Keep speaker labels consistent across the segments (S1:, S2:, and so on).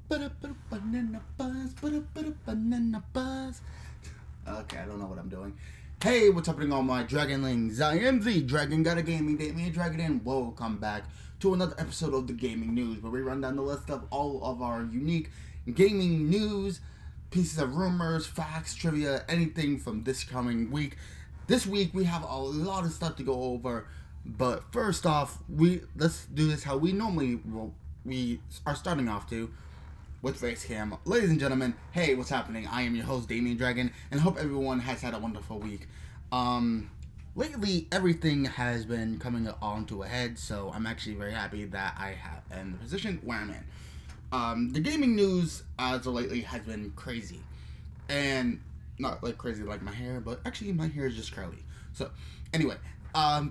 S1: Banana buzz, banana buzz. Okay, I don't know what I'm doing. Hey, what's happening, all my Dragonlings? I am the Dragon God of Gaming, Damian Dragon, and welcome back to another episode of the Gaming News, where we run down the list of all of our unique gaming news, pieces of rumors, facts, trivia, anything from this coming week. This week we have a lot of stuff to go over, but first off, let's do this how we normally we are starting off to with Facecam. Ladies and gentlemen, hey, what's happening? I am your host, Damian Dragon, and hope everyone has had a wonderful week. Lately, everything has been coming on to a head, so I'm actually very happy that I have in the position where I'm in. The gaming news as of lately has been crazy. And not like crazy like my hair, but actually my hair is just curly. So, anyway,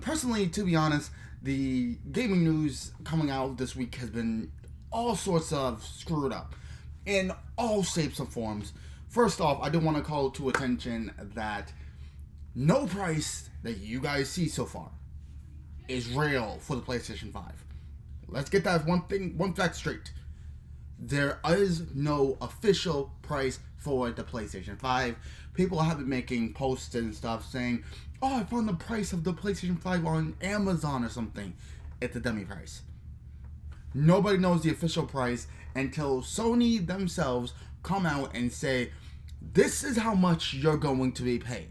S1: personally, to be honest, the gaming news coming out this week has been all sorts of screwed up in all shapes and forms. First off, I do want to call to attention that no price that you guys see so far is real for the PlayStation 5. Let's get that one fact straight. There is no official price for the PlayStation 5. People have been making posts and stuff saying, oh, I found the price of the PlayStation 5 on Amazon or something. It's a dummy price. Nobody knows the official price until Sony themselves come out and say, this is how much you're going to be paying.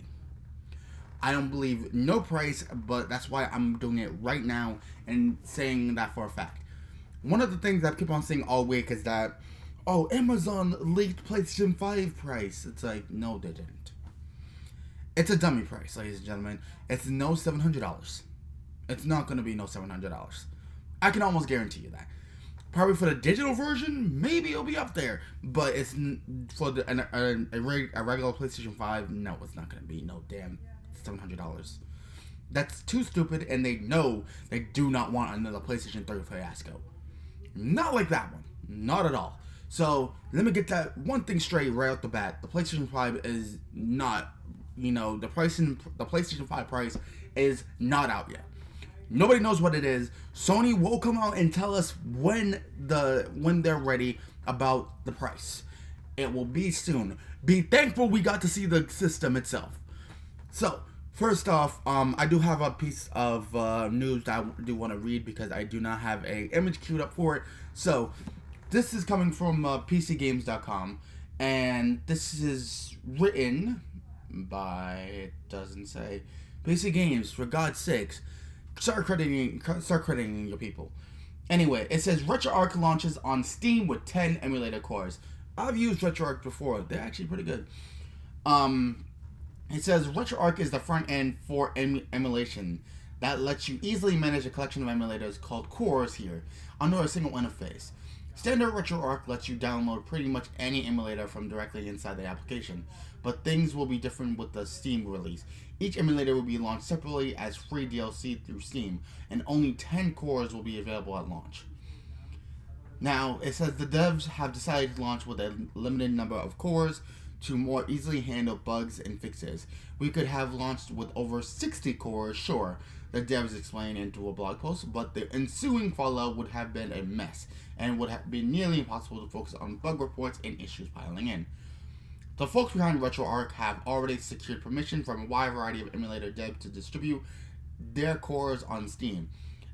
S1: I don't believe no price, but that's why I'm doing it right now and saying that for a fact. One of the things I keep on saying all week is that, oh, Amazon leaked PlayStation 5 price. It's like, no, they didn't. It's a dummy price, ladies and gentlemen. It's no $700. It's not going to be no $700. I can almost guarantee you that. Probably for the digital version, maybe it'll be up there. But it's for a regular PlayStation 5, no, it's not going to be no damn $700. That's too stupid, and they know they do not want another PlayStation 3 fiasco. Not like that one. Not at all. So, let me get that one thing straight right off the bat. The PlayStation 5 is not, the PlayStation 5 price is not out yet. Nobody knows what it is. Sony will come out and tell us when they're ready about the price. It will be soon. Be thankful we got to see the system itself. So, first off, I do have a piece of news that I do want to read because I do not have an image queued up for it. So, this is coming from PCGames.com, and this is written by, it doesn't say, PC Games, for God's sakes. Start crediting your people. Anyway, it says RetroArch launches on Steam with 10 emulator cores. I've used RetroArch before. They're actually pretty good. It says RetroArch is the front end for emulation that lets you easily manage a collection of emulators called cores here under a single interface. Standard RetroArch lets you download pretty much any emulator from directly inside the application, but things will be different with the Steam release. Each emulator will be launched separately as free DLC through Steam, and only 10 cores will be available at launch. Now, it says the devs have decided to launch with a limited number of cores to more easily handle bugs and fixes. We could have launched with over 60 cores, sure, the devs explained into a blog post, but the ensuing fallout would have been a mess, and would have been nearly impossible to focus on bug reports and issues piling in. The folks behind RetroArch have already secured permission from a wide variety of emulator devs to distribute their cores on Steam.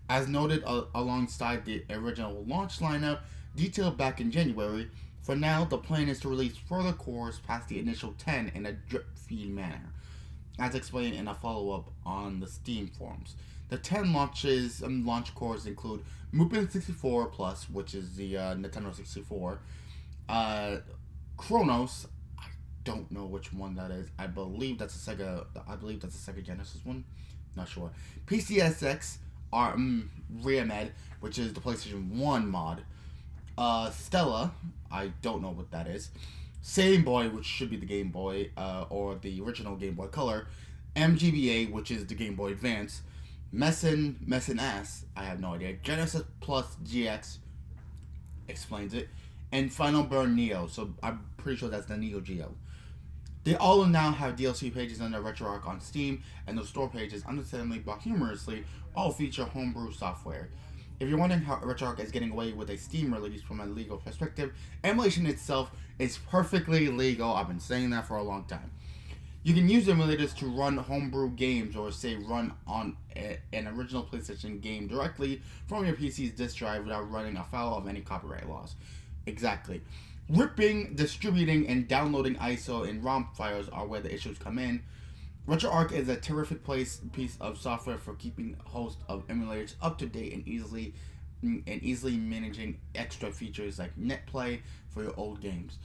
S1: As noted alongside the original launch lineup, detailed back in January, for now the plan is to release further cores past the initial 10 in a drip feed manner, as explained in a follow-up on the Steam forums. The 10 launch cores include Mupen 64 Plus, which is the Nintendo 64, Chronos, don't know which one that is. I believe that's a Sega Genesis one. Not sure. PCSX Reamed, which is the PlayStation 1 mod. Stella, I don't know what that is. Same Boy, which should be the Game Boy, or the original Game Boy Color. MGBA, which is the Game Boy Advance. Messin S, I have no idea. Genesis Plus GX explains it. And Final Burn Neo, so I'm pretty sure that's the Neo Geo. They all now have DLC pages under RetroArch on Steam, and those store pages, understandably but humorously, all feature homebrew software. If you're wondering how RetroArch is getting away with a Steam release from a legal perspective, emulation itself is perfectly legal. I've been saying that for a long time. You can use emulators to run homebrew games or say run on an original PlayStation game directly from your PC's disk drive without running afoul of any copyright laws. Exactly. Ripping, distributing, and downloading ISO and ROM files are where the issues come in. RetroArch is a terrific piece of software for keeping a host of emulators up to date and easily managing extra features like NetPlay for your old games.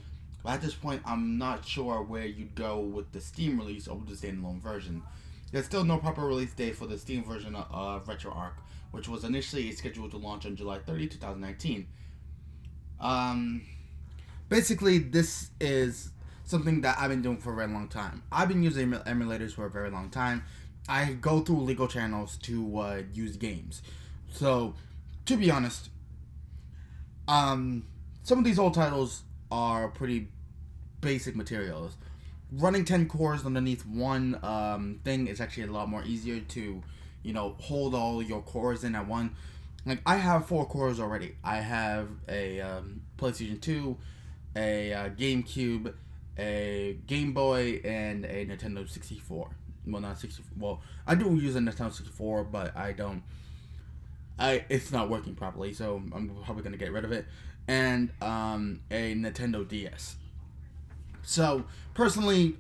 S1: But at this point, I'm not sure where you'd go with the Steam release or with the standalone version. There's still no proper release date for the Steam version of RetroArch, which was initially scheduled to launch on July 30, 2019. Basically, this is something that I've been doing for a very long time. I've been using emulators for a very long time. I go through legal channels to use games. So, to be honest, some of these old titles are pretty basic materials. Running 10 cores underneath one thing is actually a lot more easier to, hold all your cores in at one. Like, I have 4 cores already. I have a PlayStation 2, a GameCube, a Game Boy, and a Nintendo 64. Well, not 64. Well, I do use a Nintendo 64, but it's not working properly, so I'm probably going to get rid of it. And a Nintendo DS. So, personally,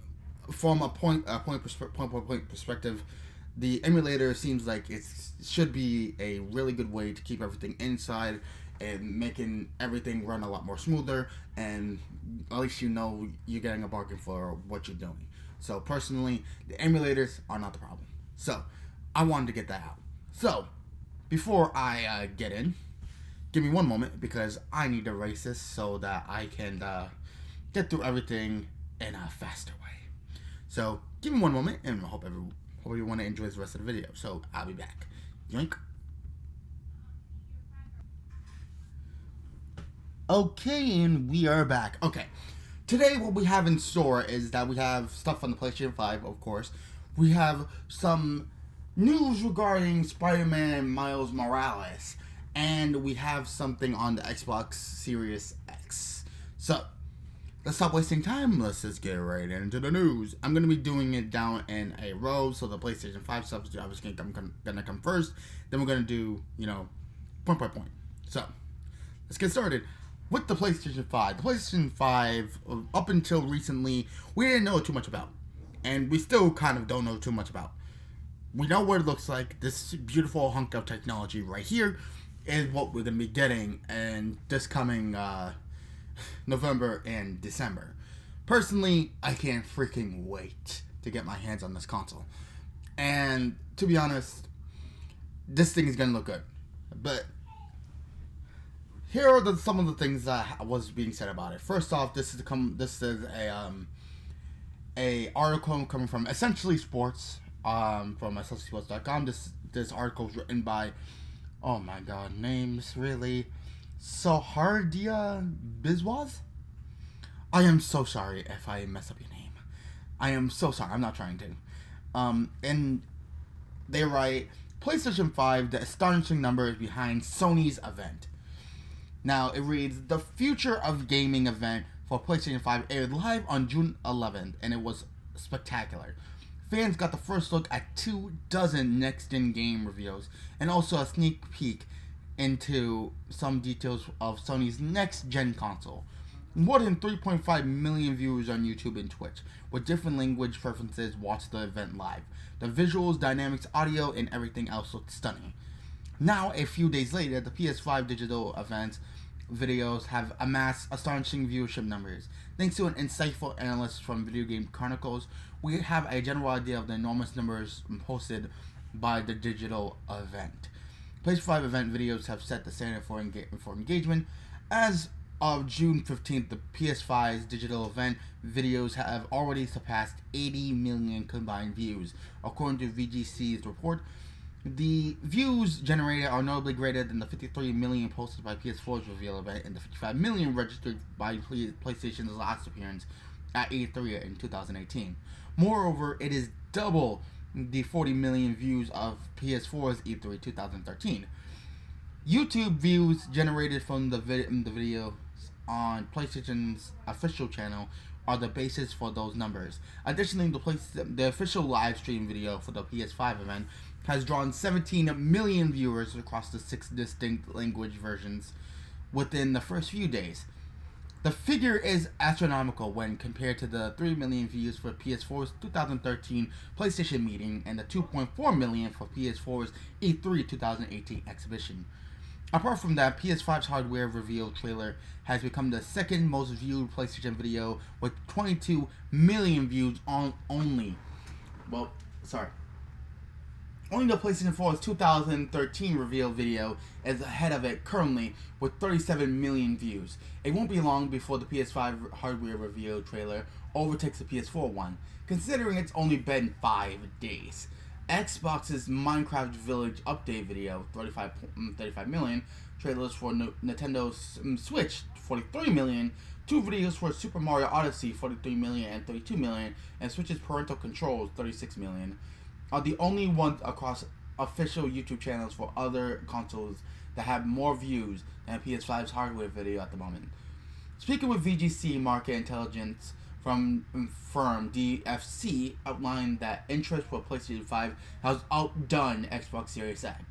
S1: from a point perspective, the emulator seems like it should be a really good way to keep everything inside and making everything run a lot more smoother, and at least you're getting a bargain for what you're doing. So, personally, the emulators are not the problem. So, I wanted to get that out. So, before I get in, give me one moment because I need to erase this so that I can get through everything in a faster way. So give me one moment, and I hope everyone enjoys the rest of the video. So I'll be back. Yoink. Okay, and we are back. Okay, today what we have in store is that we have stuff on the PlayStation 5, of course. We have some news regarding Spider-Man Miles Morales. And we have something on the Xbox Series X. So, let's stop wasting time. Let's just get right into the news. I'm going to be doing it down in a row. So, the PlayStation 5 stuff is obviously going to come first. Then we're going to do, point by point. So, let's get started. With the PlayStation 5. The PlayStation 5, up until recently, we didn't know too much about. And we still kind of don't know too much about. We know what it looks like. This beautiful hunk of technology right here is what we're going to be getting in this coming November and December. Personally, I can't freaking wait to get my hands on this console. And to be honest, this thing is going to look good. But here are some of the things that was being said about it. First off, this is a article coming from Essentially Sports, from SLCSports.com. This article is written by, oh my god, names really. Sohardia Biswaz? I am so sorry if I mess up your name. I am so sorry. I'm not trying to. And they write, PlayStation 5, the astonishing numbers behind Sony's event. Now, it reads, the Future of Gaming event for PlayStation 5 aired live on June 11th, and it was spectacular. Fans got the first look at 24 next-gen game reveals, and also a sneak peek into some details of Sony's next-gen console. More than 3.5 million viewers on YouTube and Twitch, with different language preferences, watched the event live. The visuals, dynamics, audio, and everything else looked stunning. Now, a few days later, the PS5 digital event videos have amassed astonishing viewership numbers. Thanks to an insightful analyst from Video Game Chronicles, we have a general idea of the enormous numbers posted by the digital event. PS5 event videos have set the standard for engagement. As of June 15th, the PS5's digital event videos have already surpassed 80 million combined views. According to VGC's report, the views generated are notably greater than the 53 million posted by PS4's reveal event and the 55 million registered by PlayStation's last appearance at E3 in 2018. Moreover, it is double the 40 million views of PS4's E3 2013. YouTube views generated from the video on PlayStation's official channel are the basis for those numbers. Additionally, the official live stream video for the PS5 event has drawn 17 million viewers across the 6 distinct language versions within the first few days. The figure is astronomical when compared to the 3 million views for PS4's 2013 PlayStation meeting and the 2.4 million for PS4's E3 2018 exhibition. Apart from that, PS5's hardware reveal trailer has become the second most viewed PlayStation video with 22 million views only the PlayStation 4's 2013 reveal video is ahead of it currently with 37 million views. It won't be long before the PS5 hardware reveal trailer overtakes the PS4 one, considering it's only been 5 days. Xbox's Minecraft Village update video, 35 million, trailers for Nintendo's Switch, 43 million, 2 videos for Super Mario Odyssey, 43 million and 32 million, and Switch's parental controls, 36 million. Are the only ones across official YouTube channels for other consoles that have more views than PS5's hardware video at the moment. Speaking with VGC market intelligence from firm DFC outlined that interest for PlayStation 5 has outdone Xbox Series X.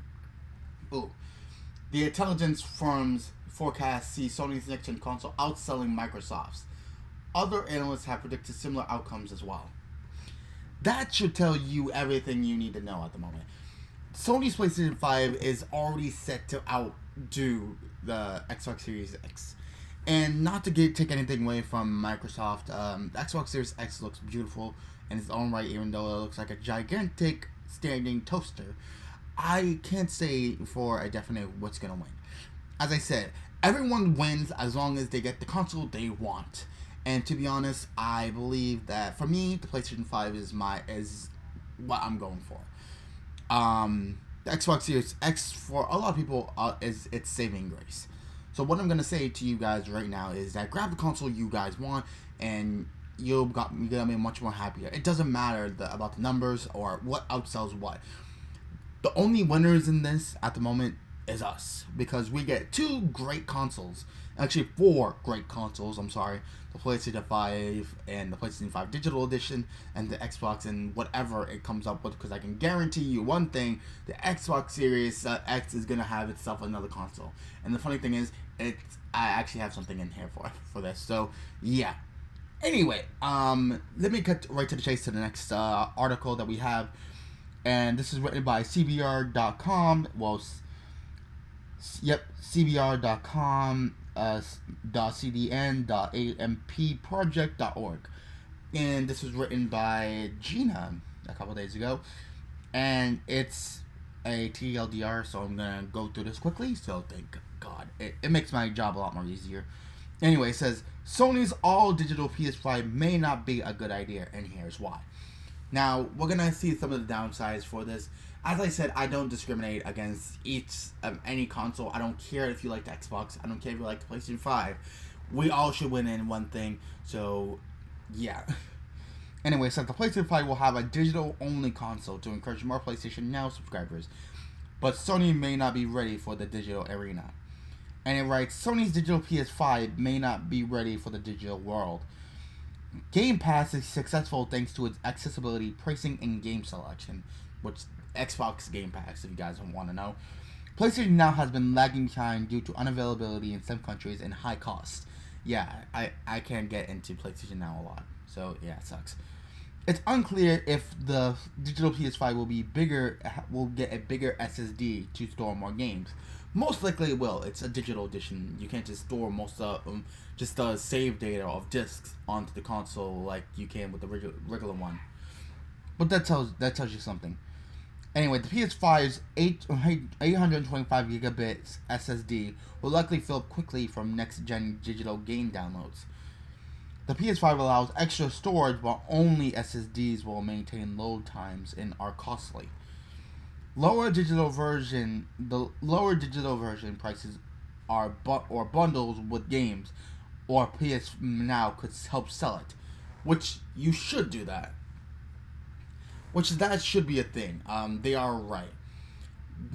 S1: The intelligence firm's forecast see Sony's next-gen console outselling Microsoft's. Other analysts have predicted similar outcomes as well. That should tell you everything you need to know at the moment. Sony's PlayStation 5 is already set to outdo the Xbox Series X. And not to take anything away from Microsoft, the Xbox Series X looks beautiful in its own right, even though it looks like a gigantic standing toaster. I can't say for a definite what's going to win. As I said, everyone wins as long as they get the console they want. And to be honest, I believe that for me, the PlayStation 5 is what I'm going for. The Xbox Series X for a lot of people is its saving grace. So what I'm gonna say to you guys right now is that grab the console you guys want, and you're gonna be much more happier. It doesn't matter about the numbers or what outsells what. The only winners in this at the moment is us, because we get 2 great consoles. Actually, 4 great consoles, I'm sorry. The PlayStation 5 and the PlayStation 5 Digital Edition and the Xbox and whatever it comes up with, because I can guarantee you one thing, the Xbox Series X is going to have itself another console. And the funny thing is, I actually have something in here for this. So, yeah. Anyway, let me cut right to the chase to the next article that we have. And this is written by CBR.com. Well, CBR.com. .cdn.ampproject.org, and this was written by Gina a couple days ago, and it's a TLDR, so I'm gonna go through this quickly. So thank God, it makes my job a lot more easier. Anyway, it says Sony's all-digital PS5 may not be a good idea, and here's why. Now we're gonna see some of the downsides for this. As I said, I don't discriminate against any console. I don't care if you like the Xbox. I don't care if you like the PlayStation 5. We all should win in one thing. So, yeah. Anyway, so the PlayStation 5 will have a digital-only console to encourage more PlayStation Now subscribers. But Sony may not be ready for the digital arena. And it writes, Sony's digital PS5 may not be ready for the digital world. Game Pass is successful thanks to its accessibility, pricing, and game selection, which Xbox Game Pass, if you guys don't want to know. PlayStation Now has been lagging behind due to unavailability in some countries and high costs. Yeah, I can't get into PlayStation Now a lot, so yeah, it sucks. It's unclear if the digital PS5 will get a bigger SSD to store more games. Most likely it will. It's a digital edition. You can't just store most of just the save data of discs onto the console like you can with the regular one. But that tells you something. Anyway, the PS5's 825 gigabits SSD will likely fill up quickly from next-gen digital game downloads. The PS5 allows extra storage, while only SSDs will maintain load times and are costly. The lower digital version prices are bundles with games, or PS Now could help sell it, which you should do that. That should be a thing. They are right.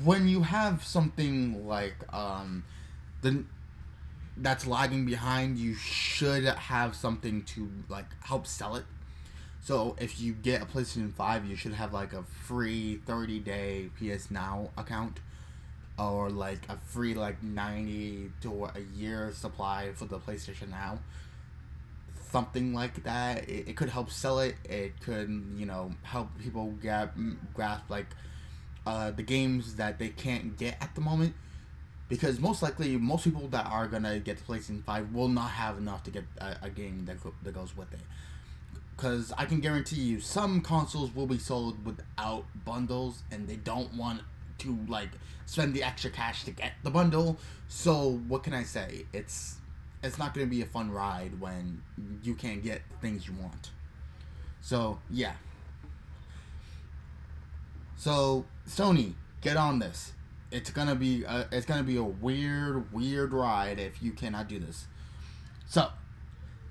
S1: when you have something like the that's lagging behind, you should have something to like help sell it. So if you get a PlayStation 5, you should have like a free 30-day PS Now account, or like a free like 90 to a year supply for the PlayStation Now. Something like that. It could help sell it. It could, help people grasp like the games that they can't get at the moment. Because most likely, most people that are gonna get the PlayStation 5 will not have enough to get a game that goes with it. Because I can guarantee you, some consoles will be sold without bundles, and they don't want to like spend the extra cash to get the bundle. So what can I say? It's not going to be a fun ride when you can't get things you want. So yeah. So Sony, get on this. It's gonna be a weird ride if you cannot do this. So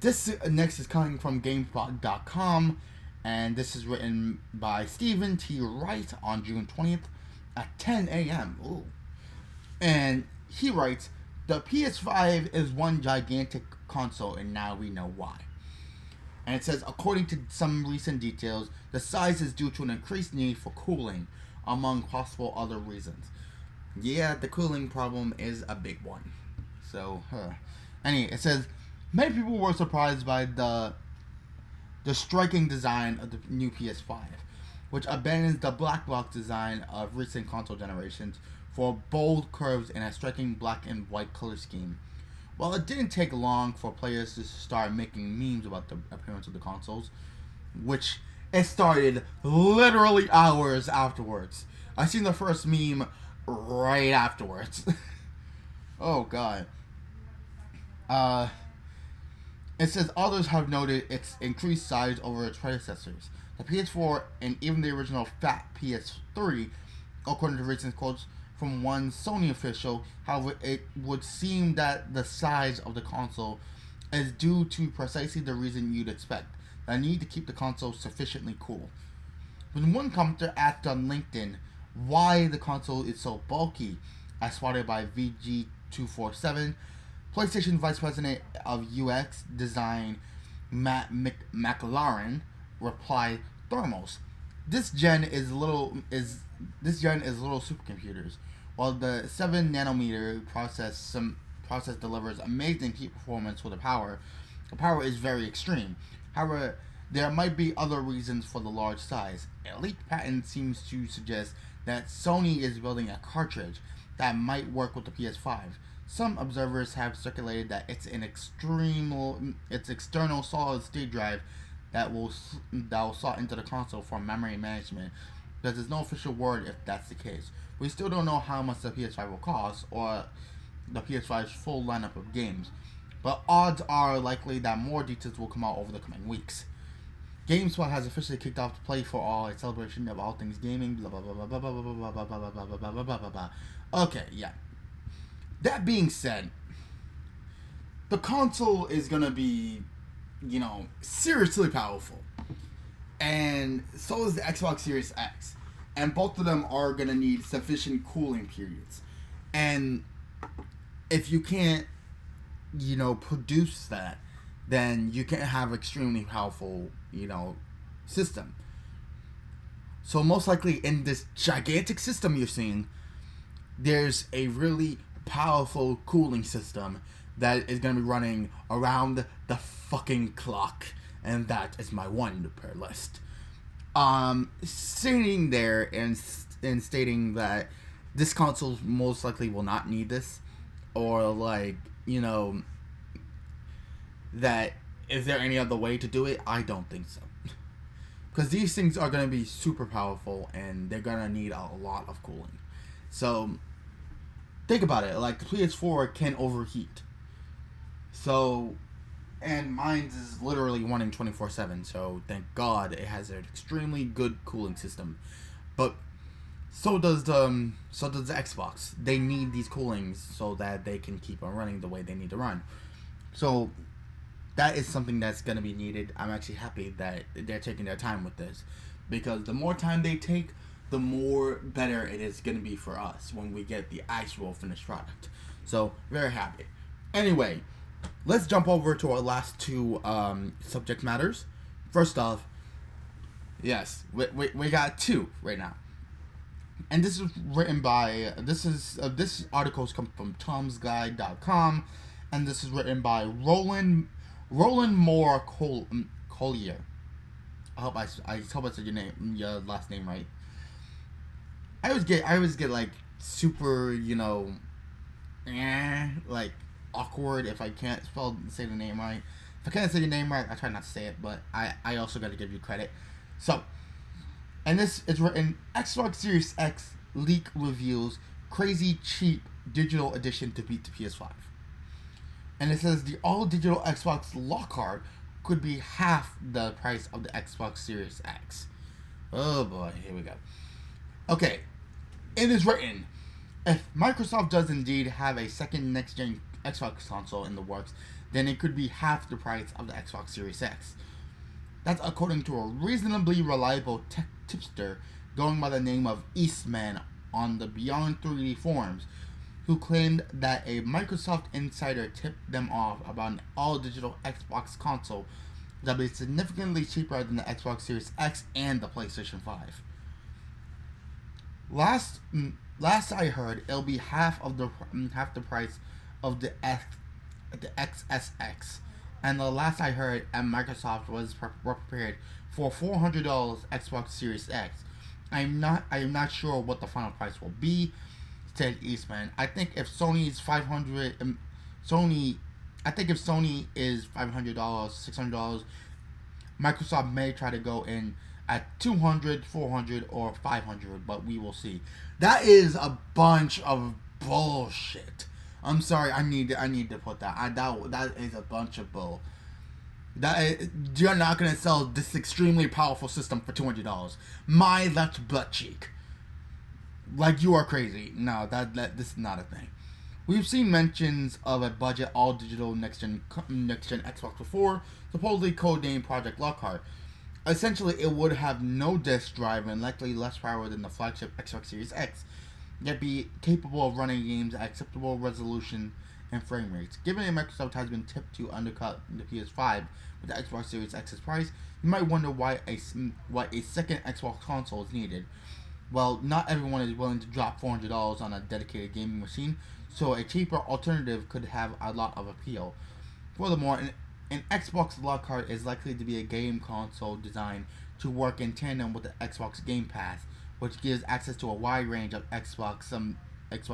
S1: this next is coming from GameLoft.com, and this is written by Stephen T. Wright on June 20th at 10 a.m. Ooh. And he writes, "The PS5 is one gigantic console, and now we know why." And it says, according to some recent details, the size is due to an increased need for cooling, among possible other reasons. Yeah, the cooling problem is a big one. So, Anyway, it says, many people were surprised by the striking design of the new PS5, which abandons the black box design of recent console generations for bold curves and a striking black and white color scheme. Well, it didn't take long for players to start making memes about the appearance of the consoles, which it started literally hours afterwards. I seen the first meme right afterwards. Oh god. It says others have noted its increased size over its predecessors. The PS4 and even the original fat PS3, according to recent quotes from one Sony official. However, it would seem that the size of the console is due to precisely the reason you'd expect, the need to keep the console sufficiently cool. When one commenter asked on LinkedIn why the console is so bulky, as spotted by VG247, PlayStation Vice President of UX Design Matt McLaren replied, "Thermals. This gen is little supercomputers. While the 7 nanometer process delivers amazing peak performance for the power is very extreme. However, there might be other reasons for the large size. A leaked patent seems to suggest that Sony is building a cartridge that might work with the PS5. Some observers have speculated that it's its external solid-state drive that will slot into the console for memory management, but there's no official word if that's the case. We still don't know how much the PS5 will cost, or the PS5's full lineup of games, but odds are likely that more details will come out over the coming weeks. GameSpot has officially kicked off the Play for All, a celebration of all things gaming, blah blah blah blah blah blah blah blah blah blah blah blah blah blah blah blah blah. Okay, yeah. That being said, the console is gonna be, seriously powerful. And so is the Xbox Series X. And both of them are gonna need sufficient cooling periods. And if you can't, produce that, then you can't have extremely powerful, system. So most likely in this gigantic system you're seeing, there's a really powerful cooling system that is going to be running around the fucking clock, and that is my one per list. Sitting there and stating that this console most likely will not need this, or that is there any other way to do it? I don't think so, because these things are going to be super powerful and they're going to need a lot of cooling. So think about it, like the PS4 can overheat. So, and mine is literally running 24/7. So thank God it has an extremely good cooling system. But so does the Xbox. They need these coolings so that they can keep on running the way they need to run. So that is something that's going to be needed. I'm actually happy that they're taking their time with this, because the more time they take, the more better it is going to be for us when we get the actual finished product. So, very happy. Anyway, let's jump over to our last two subject matters. First off, yes, we got two right now. And this is written by, this articles come from tomsguide.com, and this is written by Roland Moore Collier. I hope I said your last name right. I always get like super, like awkward if I can't say the name right. If I can't say your name right, I try not to say it, but I also got to give you credit. So, and this is written, Xbox Series X leak reveals crazy cheap digital edition to beat the PS5. And it says the all-digital Xbox lock card could be half the price of the Xbox Series X. Oh boy, here we go. Okay, it is written, if Microsoft does indeed have a second next-gen Xbox console in the works, then it could be half the price of the Xbox Series X. That's according to a reasonably reliable tech tipster going by the name of Eastman on the Beyond 3D forums, who claimed that a Microsoft insider tipped them off about an all-digital Xbox console that would be significantly cheaper than the Xbox Series X and the PlayStation 5. Last I heard, it'll be half the price of the XSX, and the last I heard, Microsoft was prepared for $400 Xbox Series X. I'm not sure what the final price will be, said Eastman. I think if Sony is $500, $600, Microsoft may try to go in at $200, $400, or $500, but we will see. That is a bunch of bullshit. I'm sorry. I need to put that. That is a bunch of bull. You're not gonna sell this extremely powerful system for $200. My left butt cheek. Like, you are crazy. No, this is not a thing. We've seen mentions of a budget all digital next gen Xbox before, supposedly codenamed Project Lockhart. Essentially, it would have no disk drive and likely less power than the flagship Xbox Series X, yet be capable of running games at acceptable resolution and frame rates. Given that Microsoft has been tipped to undercut the PS5 with the Xbox Series X's price, you might wonder why a second Xbox console is needed. Well, not everyone is willing to drop $400 on a dedicated gaming machine, so a cheaper alternative could have a lot of appeal. Furthermore, an Xbox lock card is likely to be a game console designed to work in tandem with the Xbox Game Pass, which gives access to a wide range of Xbox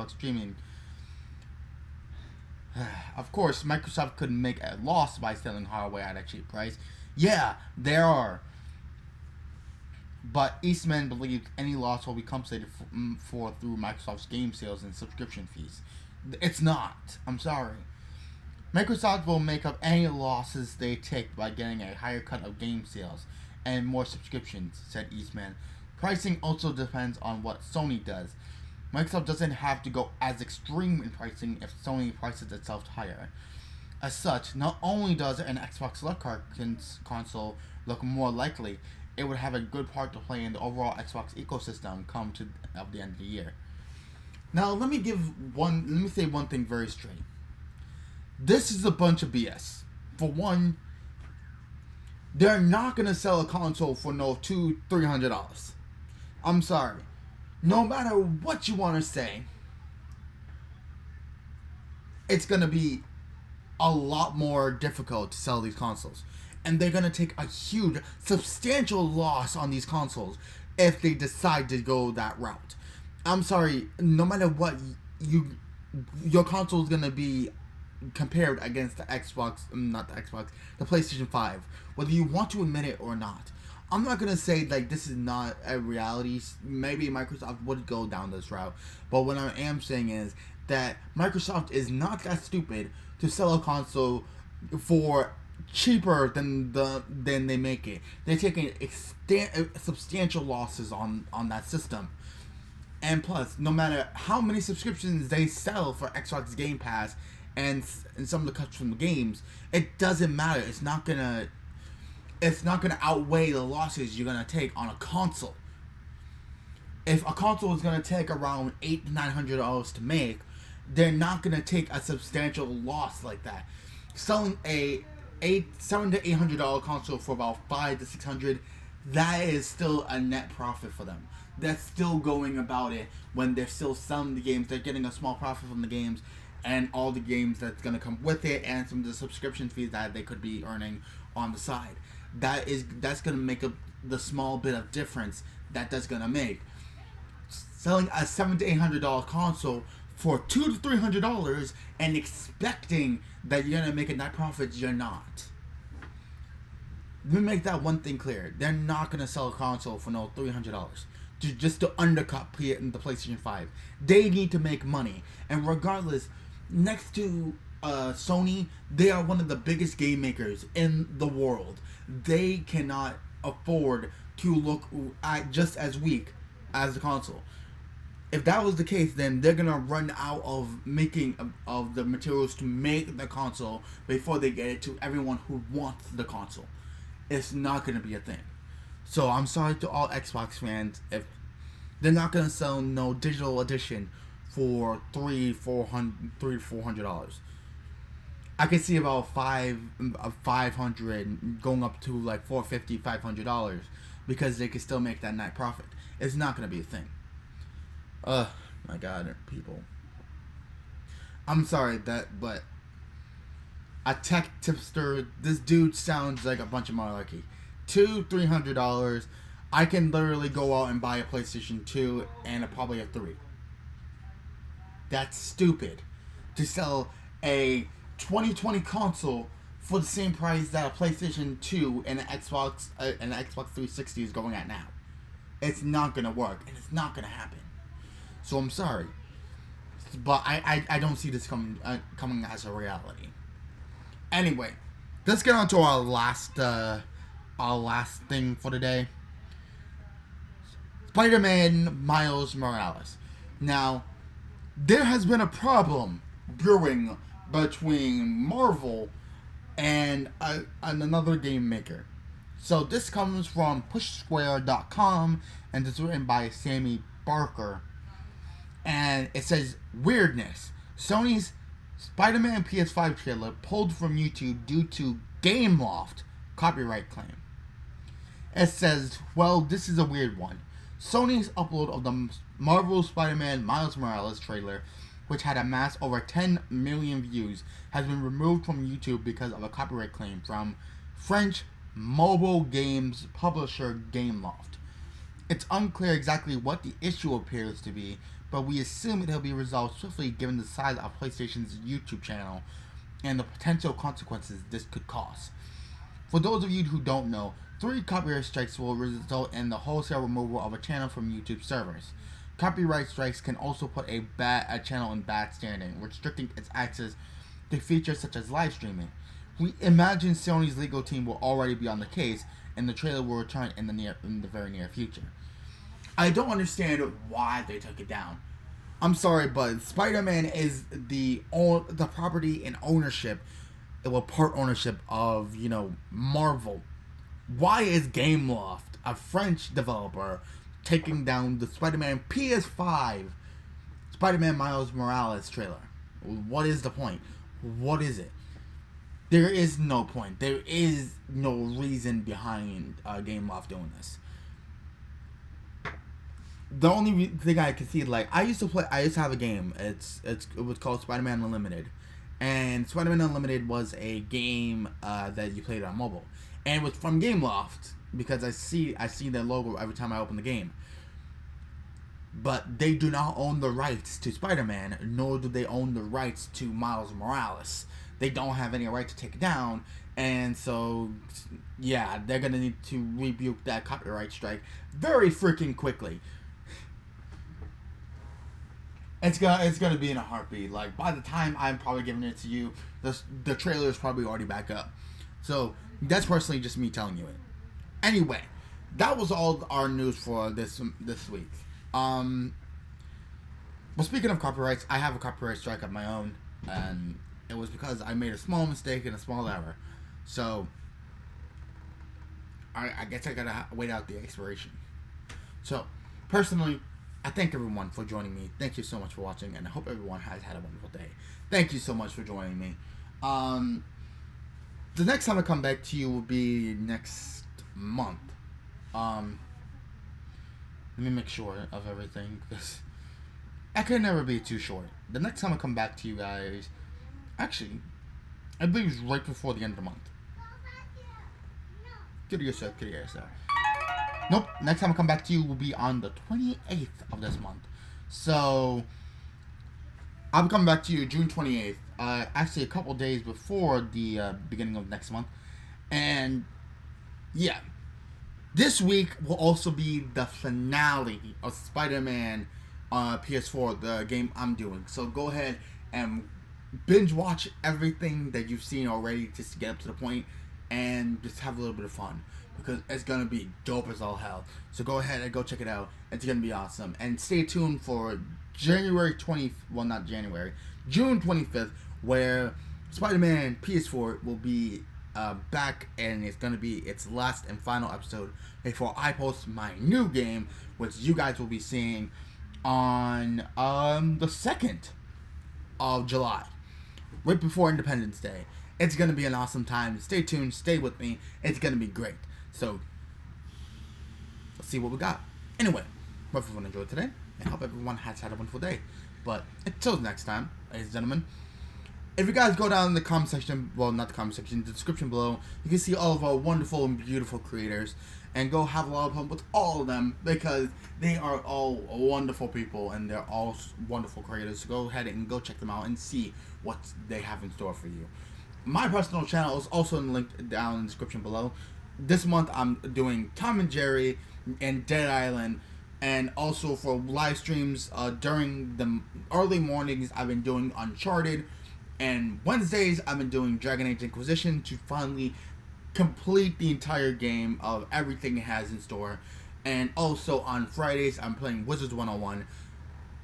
S1: streaming. Of course, Microsoft could make a loss by selling hardware at a cheap price. Yeah, there are. But Eastman believes any loss will be compensated for through Microsoft's game sales and subscription fees. It's not. I'm sorry. Microsoft will make up any losses they take by getting a higher cut of game sales and more subscriptions, said Eastman. Pricing also depends on what Sony does. Microsoft doesn't have to go as extreme in pricing if Sony prices itself higher. As such, not only does an Xbox lock card console look more likely, it would have a good part to play in the overall Xbox ecosystem come to the end of the year. Now, let me say one thing very straight. This is a bunch of BS. For one, they're not gonna sell a console for no $200-$300. I'm sorry. No matter what you want to say, it's gonna be a lot more difficult to sell these consoles. And they're going to take a huge, substantial loss on these consoles if they decide to go that route. I'm sorry, no matter what, your console is going to be compared against the the PlayStation 5, whether you want to admit it or not. I'm not going to say, like, this is not a reality. Maybe Microsoft would go down this route. But what I am saying is that Microsoft is not that stupid to sell a console for cheaper than they make it. They're taking substantial losses on that system. And plus, no matter how many subscriptions they sell for Xbox Game Pass and some of the cuts from the games, it doesn't matter. It's not gonna outweigh the losses you're gonna take on a console. if a console is gonna take around $800 to $900 to make, they're not gonna take a substantial loss like that. Selling a $700 to $800 console for about $500 to $600, that is still a net profit for them. That's still going about it when they're still selling the games. They're getting a small profit from the games and all the games that's gonna come with it, and some of the subscription fees that they could be earning on the side. That's gonna make up the small bit of difference that's gonna make. Selling a $700 to $800 console for $200 to $300 and expecting that you're gonna make a net profit, you're not. Let me make that one thing clear. They're not gonna sell a console for no $300 just to undercut the PlayStation 5. They need to make money, and regardless, next to Sony, they are one of the biggest game makers in the world. They cannot afford to look just as weak as the console. If that was the case, then they're gonna run out of making of the materials to make the console before they get it to everyone who wants the console. It's not gonna be a thing. So I'm sorry to all Xbox fans if they're not gonna sell no digital edition for $300-$400. I can see about $500 going up to like $450-$500 because they can still make that net profit. It's not gonna be a thing. My God, people. I'm sorry but a tech tipster, this dude sounds like a bunch of malarkey. $200-$300, I can literally go out and buy a PlayStation 2 and probably a 3. That's stupid. To sell a 2020 console for the same price that a PlayStation 2 and an Xbox 360 is going at now. It's not gonna work, and it's not gonna happen. So I'm sorry, but I don't see this coming as a reality. Anyway, let's get on to our last thing for the day. Spider-Man Miles Morales. Now, there has been a problem brewing between Marvel and another game maker. So this comes from PushSquare.com, and it's written by Sammy Barker. And it says, weirdness. Sony's Spider-Man PS5 trailer pulled from YouTube due to GameLoft copyright claim. It says, well, this is a weird one. Sony's upload of the Marvel Spider-Man Miles Morales trailer, which had amassed over 10 million views, has been removed from YouTube because of a copyright claim from French mobile games publisher GameLoft. It's unclear exactly what the issue appears to be, but we assume it'll be resolved swiftly given the size of PlayStation's YouTube channel and the potential consequences this could cause. For those of you who don't know, 3 copyright strikes will result in the wholesale removal of a channel from YouTube servers. Copyright strikes can also put a channel in bad standing, restricting its access to features such as live streaming. We imagine Sony's legal team will already be on the case, and the trailer will return in the very near future. I don't understand why they took it down. I'm sorry, but Spider-Man is the property and ownership, part ownership of, Marvel. Why is GameLoft, a French developer, taking down the Spider-Man PS5, Spider-Man Miles Morales trailer? What is the point? What is it? There is no point. There is no reason behind GameLoft doing this. The only thing I can see, I used to have a game. It was called Spider-Man Unlimited, and Spider-Man Unlimited was a game that you played on mobile, and it was from GameLoft because I see their logo every time I open the game. But they do not own the rights to Spider-Man, nor do they own the rights to Miles Morales. They don't have any right to take it down, and so yeah, they're gonna need to rebuke that copyright strike very freaking quickly. It's gonna be in a heartbeat. By the time I'm probably giving it to you, the trailer is probably already back up. So that's personally just me telling you it. Anyway, that was all our news for this week. Well, speaking of copyrights, I have a copyright strike of my own, and it was because I made a small mistake and a small error. So I guess I gotta wait out the expiration. So personally, I thank everyone for joining me. Thank you so much for watching, and I hope everyone has had a wonderful day. Thank you so much for joining me. The next time I come back to you will be next month. Let me make sure of everything, because I could never be too short. The next time I come back to you guys, actually, I believe it's right before the end of the month. Get yourself. Nope, next time I come back to you will be on the 28th of this month. So, I'll come back to you June 28th. Actually, a couple days before the beginning of next month. And, yeah. This week will also be the finale of Spider-Man PS4, the game I'm doing. So go ahead and binge watch everything that you've seen already just to get up to the point and just have a little bit of fun, because it's going to be dope as all hell. So go ahead and go check it out. It's going to be awesome. And stay tuned for June 25th, where Spider-Man PS4 will be back, and it's going to be its last and final episode before I post my new game, which you guys will be seeing on the 2nd of July, right before Independence Day. It's going to be an awesome time. Stay tuned. Stay with me. It's going to be great. So, let's see what we got. Anyway, hope everyone enjoyed today, and hope everyone has had a wonderful day. But until next time, ladies and gentlemen, if you guys go down in the comment section, well, not the comment section, the description below, you can see all of our wonderful and beautiful creators, and go have a lot of fun with all of them, because they are all wonderful people, and they're all wonderful creators. So go ahead and go check them out and see what they have in store for you. My personal channel is also linked down in the description below. This month I'm doing Tom and Jerry and Dead Island, and also for live streams during the early mornings I've been doing Uncharted, and Wednesdays I've been doing Dragon Age Inquisition to finally complete the entire game of everything it has in store. And also on Fridays I'm playing Wizards 101,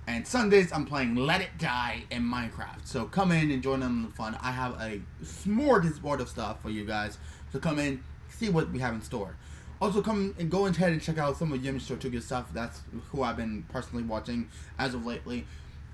S1: and Sundays I'm playing Let It Die in Minecraft. So come in and join in the fun. I have a smorgasbord of stuff for you guys, so come in, see what we have in store. Also come and go ahead and check out some of Yim's Tortuga stuff. That's who I've been personally watching as of lately.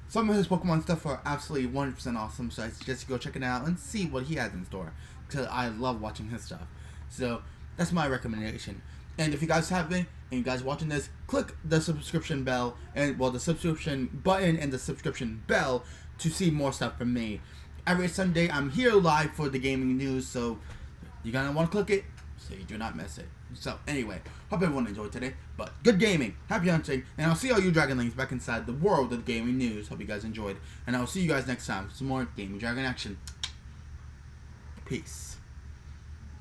S1: Some of his Pokemon stuff are absolutely 100% awesome, so I suggest you go check it out and see what he has in store, because I love watching his stuff. So that's my recommendation. And if you guys have been, and you guys watching this, click the subscription bell, and the subscription button and the subscription bell to see more stuff from me. Every Sunday I'm here live for the gaming news, so you're gonna want to click it so you do not miss it. So anyway, hope everyone enjoyed today, but good gaming, happy hunting, and I'll see all you Dragonlings back inside the world of gaming news. Hope you guys enjoyed, and I'll see you guys next time for some more Gaming Dragon action. Peace.